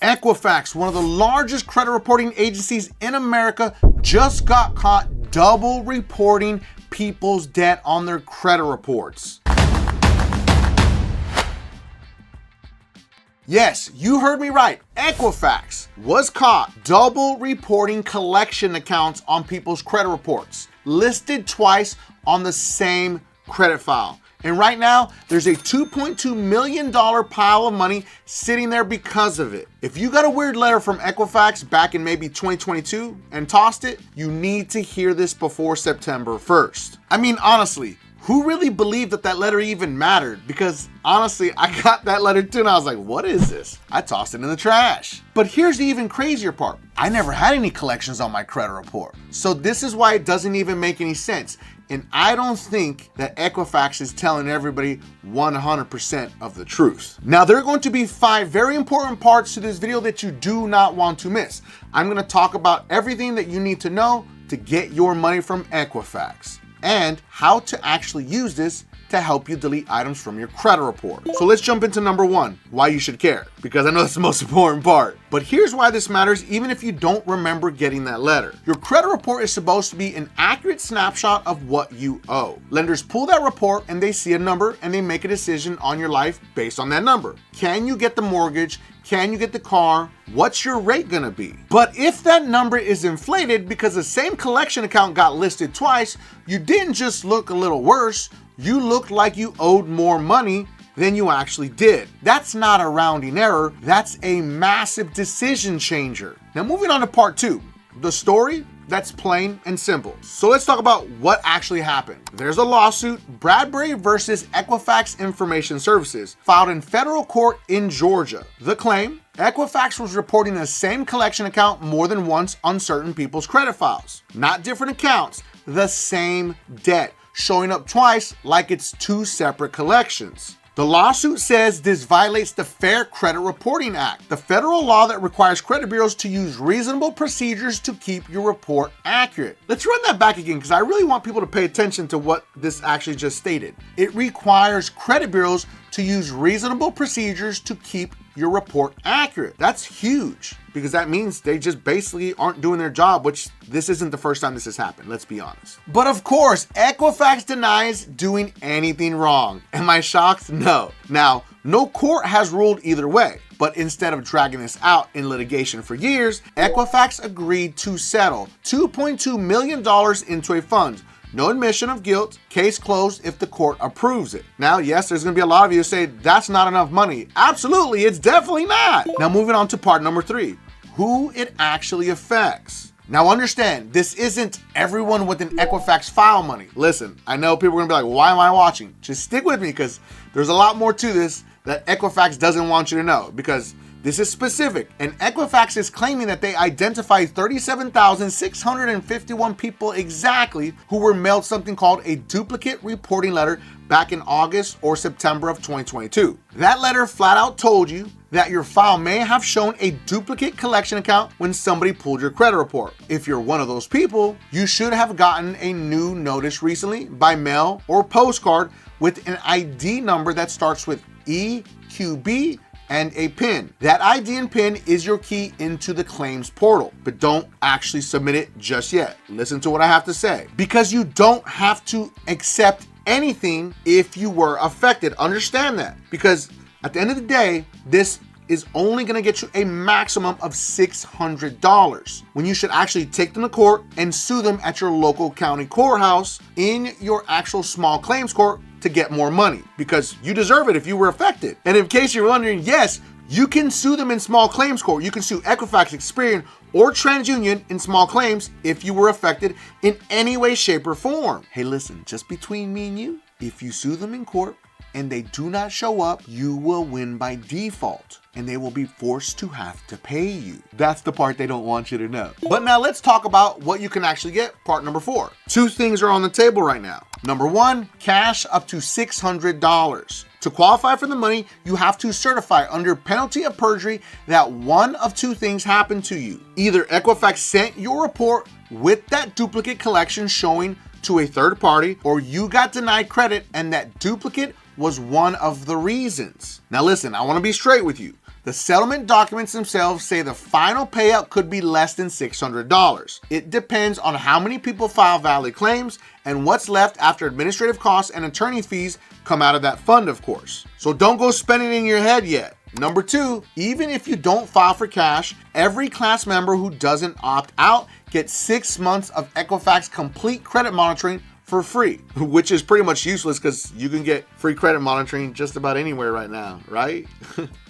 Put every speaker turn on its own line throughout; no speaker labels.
Equifax, one of the largest credit reporting agencies in America, just got caught double reporting people's debt on their credit reports. Yes, you heard me right. Equifax was caught double reporting collection accounts on people's credit reports, listed twice on the same credit file. And right now, there's a $2.2 million pile of money sitting there because of it. If you got a weird letter from Equifax back in maybe 2022 and tossed it, you need to hear this before September 1st. I mean, honestly, who really believed that that letter even mattered? Because honestly, I got that letter too and I was like, what is this? I tossed it in the trash. But here's the even crazier part. I never had any collections on my credit report. So this is why it doesn't even make any sense. And I don't think that Equifax is telling everybody 100% of the truth. Now, there are going to be 5 very important parts to this video that you do not want to miss. I'm going to talk about everything that you need to know to get your money from Equifax and how to actually use this to help you delete items from your credit report. So let's jump into number 1, why you should care, because I know that's the most important part. But here's why this matters even if you don't remember getting that letter. Your credit report is supposed to be an accurate snapshot of what you owe. Lenders pull that report and they see a number and they make a decision on your life based on that number. Can you get the mortgage? Can you get the car? What's your rate gonna be? But if that number is inflated because the same collection account got listed twice, you didn't just look a little worse, you looked like you owed more money than you actually did. That's not a rounding error, that's a massive decision changer. Now moving on to part 2, the story that's plain and simple. So let's talk about what actually happened. There's a lawsuit, Bradbury versus Equifax Information Services, filed in federal court in Georgia. The claim, Equifax was reporting the same collection account more than once on certain people's credit files. Not different accounts, the same debt, showing up twice like it's 2 separate collections. The lawsuit says this violates the Fair Credit Reporting Act, the federal law that requires credit bureaus to use reasonable procedures to keep your report accurate. Let's run that back again because I really want people to pay attention to what this actually just stated. It requires credit bureaus to use reasonable procedures to keep your report accurate. That's huge because that means they just basically aren't doing their job, which this isn't the first time this has happened, let's be honest. But of course, Equifax denies doing anything wrong. Am I shocked? No. Now, no court has ruled either way, but instead of dragging this out in litigation for years, Equifax agreed to settle $2.2 million into a fund. No admission of guilt, case closed if the court approves it. Now, yes, there's gonna be a lot of you who say that's not enough money. Absolutely, it's definitely not. Now, moving on to part number 3, who it actually affects. Now understand, this isn't everyone with an Equifax file money. Listen, I know people are gonna be like, why am I watching? Just stick with me because there's a lot more to this that Equifax doesn't want you to know because this is specific, and Equifax is claiming that they identified 37,651 people exactly who were mailed something called a duplicate reporting letter back in August or September of 2022. That letter flat out told you that your file may have shown a duplicate collection account when somebody pulled your credit report. If you're one of those people, you should have gotten a new notice recently by mail or postcard with an ID number that starts with EQB and a PIN. That ID and PIN is your key into the claims portal, but don't actually submit it just yet. Listen to what I have to say. Because you don't have to accept anything if you were affected. Understand that. Because at the end of the day, this is only gonna get you a maximum of $600 when you should actually take them to court and sue them at your local county courthouse in your actual small claims court to get more money because you deserve it if you were affected. And in case you're wondering, yes, you can sue them in small claims court. You can sue Equifax, Experian, or TransUnion in small claims if you were affected in any way, shape, or form. Hey, listen, just between me and you, if you sue them in court and they do not show up, you will win by default and they will be forced to have to pay you. That's the part they don't want you to know. But now let's talk about what you can actually get, part number 4. 2 things are on the table right now. Number 1, cash up to $600. To qualify for the money, you have to certify under penalty of perjury that one of 2 things happened to you. Either Equifax sent your report with that duplicate collection showing to a third party, or you got denied credit and that duplicate was one of the reasons. Now listen, I want to be straight with you. The settlement documents themselves say the final payout could be less than $600. It depends on how many people file valid claims and what's left after administrative costs and attorney fees come out of that fund, of course. So don't go spending it in your head yet. Number 2, even if you don't file for cash, every class member who doesn't opt out gets 6 months of Equifax complete credit monitoring for free, which is pretty much useless because you can get free credit monitoring just about anywhere right now, right?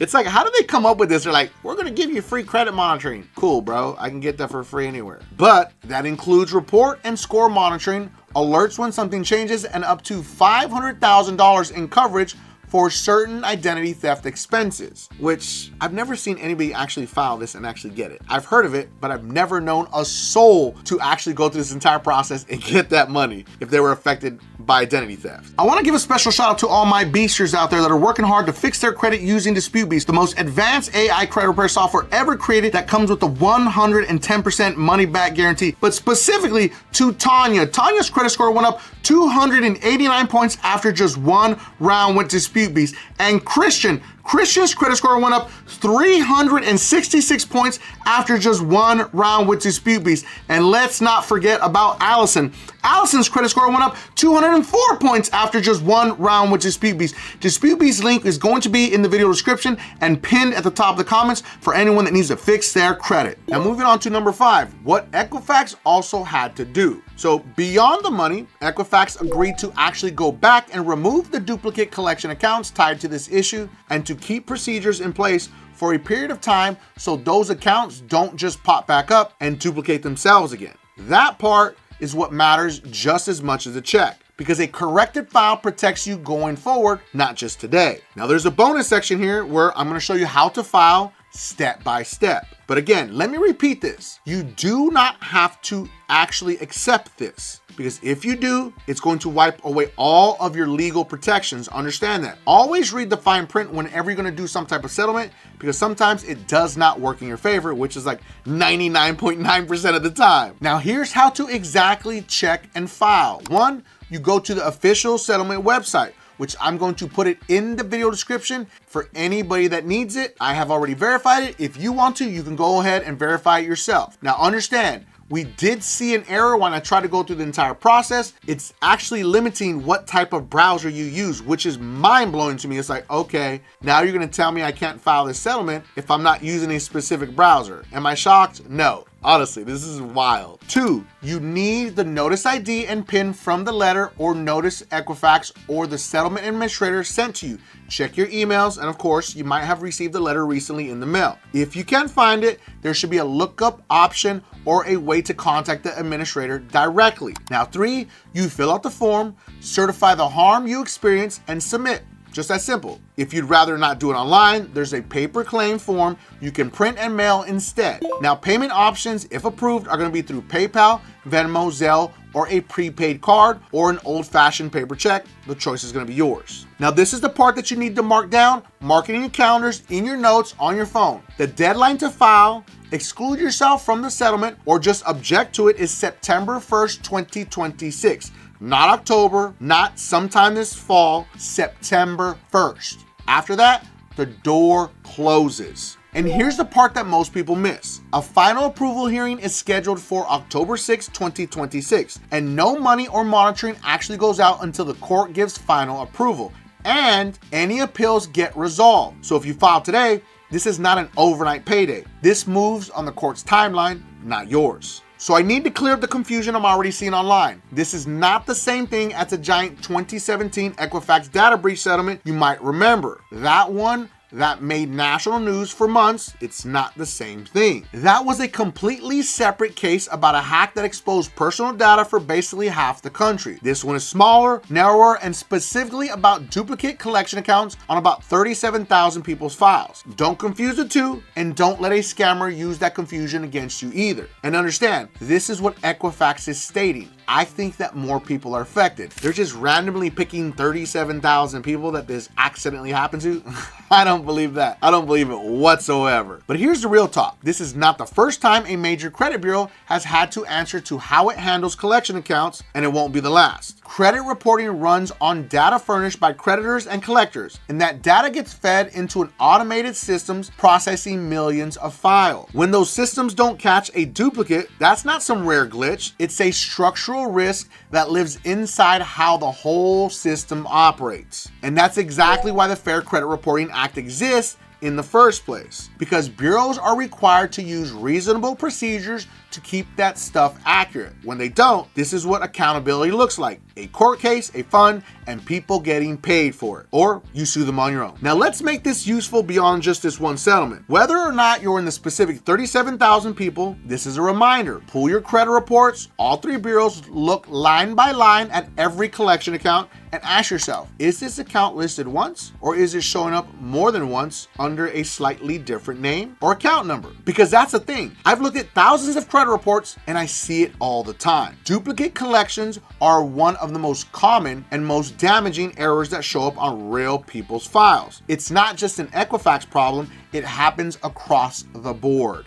It's like, how did they come up with this? They're like, we're going to give you free credit monitoring. Cool, bro. I can get that for free anywhere. But that includes report and score monitoring, alerts when something changes, and up to $500,000 in coverage for certain identity theft expenses, which I've never seen anybody actually file this and actually get it. I've heard of it, but I've never known a soul to actually go through this entire process and get that money if they were affected by identity theft. I want to give a special shout out to all my beasters out there that are working hard to fix their credit using DisputeBeast, the most advanced AI credit repair software ever created that comes with the 110% money back guarantee. But specifically to Tanya. Tanya's credit score went up 289 points after just one round with DisputeBeast. And Christian's credit score went up 366 points after just one round with DisputeBeast. And let's not forget about Allison. Allison's credit score went up 204 points after just one round with DisputeBeast. DisputeBeast's link is going to be in the video description and pinned at the top of the comments for anyone that needs to fix their credit. Now moving on to number 5, what Equifax also had to do. So beyond the money, Equifax agreed to actually go back and remove the duplicate collection accounts tied to this issue and to keep procedures in place for a period of time so those accounts don't just pop back up and duplicate themselves again. That part is what matters just as much as a check, because a corrected file protects you going forward, not just today. Now there's a bonus section here where I'm going to show you how to file step by step. But again, let me repeat this. You do not have to actually accept this, because if you do, it's going to wipe away all of your legal protections. Understand that. Always read the fine print whenever you're going to do some type of settlement, because sometimes it does not work in your favor, which is like 99.9% of the time. Now here's how to exactly check and file. 1, you go to the official settlement website, which I'm going to put it in the video description for anybody that needs it. I have already verified it. If you want to, you can go ahead and verify it yourself. Now understand, we did see an error when I tried to go through the entire process. It's actually limiting what type of browser you use, which is mind-blowing to me. It's like, okay, now you're gonna tell me I can't file this settlement if I'm not using a specific browser. Am I shocked? No. Honestly, this is wild. 2, you need the notice ID and PIN from the letter or notice Equifax or the settlement administrator sent to you. Check your emails, and of course, you might have received the letter recently in the mail. If you can't find it, there should be a lookup option or a way to contact the administrator directly. Now 3, you fill out the form, certify the harm you experienced, and submit. Just that simple. If you'd rather not do it online, there's a paper claim form you can print and mail instead. Now, payment options, if approved, are going to be through PayPal, Venmo, Zelle, or a prepaid card, or an old-fashioned paper check. The choice is going to be yours. Now, this is the part that you need to mark down. Mark it in your calendars, in your notes, on your phone. The deadline to file, exclude yourself from the settlement, or just object to it is September 1st, 2026. Not October, not sometime this fall, September 1st. After that, the door closes. And here's the part that most people miss. A final approval hearing is scheduled for October 6, 2026, and no money or monitoring actually goes out until the court gives final approval, and any appeals get resolved. So if you file today, this is not an overnight payday. This moves on the court's timeline, not yours. So I need to clear up the confusion I'm already seeing online. This is not the same thing as the giant 2017 Equifax data breach settlement you might remember. That one that made national news for months, it's not the same thing. That was a completely separate case about a hack that exposed personal data for basically half the country. This one is smaller, narrower, and specifically about duplicate collection accounts on about 37,000 people's files. Don't confuse the two, and don't let a scammer use that confusion against you either. And understand, this is what Equifax is stating. I think that more people are affected. They're just randomly picking 37,000 people that this accidentally happened to. I don't believe that. I don't believe it whatsoever. But here's the real talk. This is not the first time a major credit bureau has had to answer to how it handles collection accounts, and it won't be the last. Credit reporting runs on data furnished by creditors and collectors, and that data gets fed into an automated systems processing millions of files. When those systems don't catch a duplicate, that's not some rare glitch. It's a structural risk that lives inside how the whole system operates. And that's exactly why the Fair Credit Reporting Act exists in the first place, because bureaus are required to use reasonable procedures to keep that stuff accurate. When they don't, this is what accountability looks like: a court case, a fine, and people getting paid for it, or you sue them on your own. Now let's make this useful beyond just this one settlement. Whether or not you're in the specific 37,000 people, this is a reminder: pull your credit reports. All three bureaus look line by line at every collection account and ask yourself, is this account listed once, or is it showing up more than once under a slightly different name or account number? Because that's the thing. I've looked at thousands of credit reports and I see it all the time. Duplicate collections are one of the most common and most damaging errors that show up on real people's files. It's not just an Equifax problem, it happens across the board.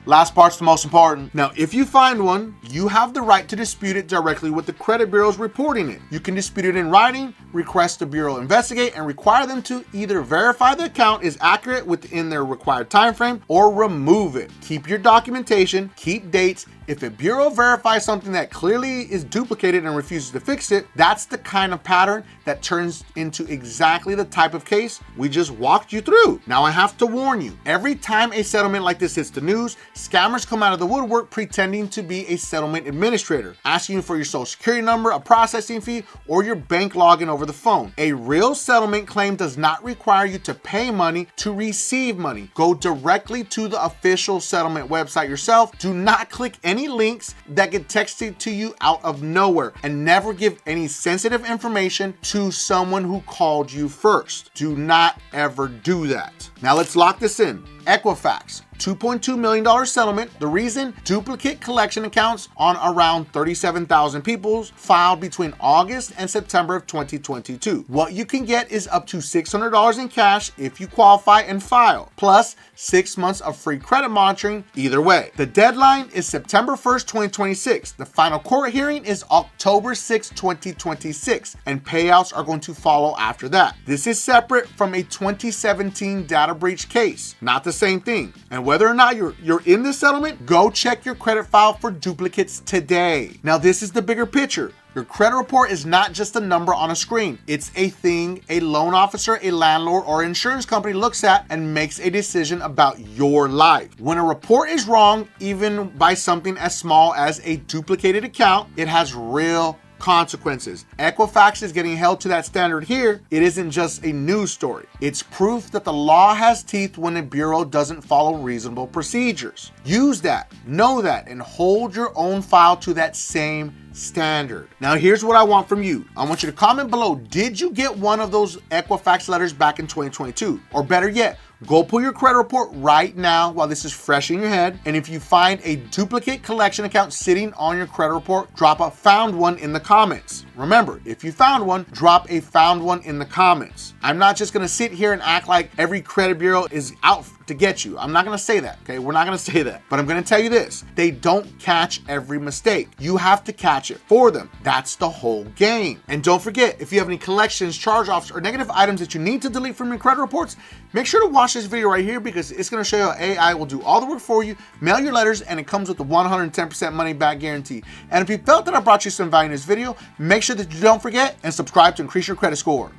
Last part's the most important. Now, if you find one, you have the right to dispute it directly with the credit bureaus reporting it. You can dispute it in writing, request the bureau investigate, and require them to either verify the account is accurate within their required time frame or remove it. Keep your documentation, keep dates. If a bureau verifies something that clearly is duplicated and refuses to fix it, that's the kind of pattern that turns into exactly the type of case we just walked you through. Now, I have to warn you, every time a settlement like this hits the news, scammers come out of the woodwork pretending to be a settlement administrator, asking you for your social security number, a processing fee, or your bank login over the phone. A real settlement claim does not require you to pay money to receive money. Go directly to the official settlement website yourself. Do not click any links that get texted to you out of nowhere, and never give any sensitive information to someone who called you first. Do not ever do that. Now let's lock this in. Equifax, $2.2 million settlement. The reason: duplicate collection accounts on around 37,000 people filed between August and September of 2022. What you can get is up to $600 in cash if you qualify and file, plus 6 months of free credit monitoring either way. The deadline is September 1st, 2026. The final court hearing is October 6th, 2026, and payouts are going to follow after that. This is separate from a 2017 data breach case. Not the same thing. And whether or not you're in this settlement, go check your credit file for duplicates today. Now, this is the bigger picture. Your credit report is not just a number on a screen. It's a thing a loan officer, a landlord, or insurance company looks at and makes a decision about your life. When a report is wrong, even by something as small as a duplicated account, it has real consequences. Equifax is getting held to that standard here. It isn't just a news story. It's proof that the law has teeth when a bureau doesn't follow reasonable procedures. Use that, know that, and hold your own file to that same standard. Now, here's what I want from you. I want you to comment below, did you get one of those Equifax letters back in 2022? Or better yet, go pull your credit report right now while this is fresh in your head. And if you find a duplicate collection account sitting on your credit report, drop a found one in the comments. Remember, if you found one, drop a found one in the comments. I'm not just gonna sit here and act like every credit bureau is out to get you. I'm not gonna say that, okay? We're not gonna say that. But I'm gonna tell you this, they don't catch every mistake. You have to catch it for them. That's the whole game. And don't forget, if you have any collections, charge-offs, or negative items that you need to delete from your credit reports, make sure to watch this video right here, because it's gonna show you how AI will do all the work for you, mail your letters, and it comes with the 110% money back guarantee. And if you felt that I brought you some value in this video, make sure that you don't forget and subscribe to increase your credit score.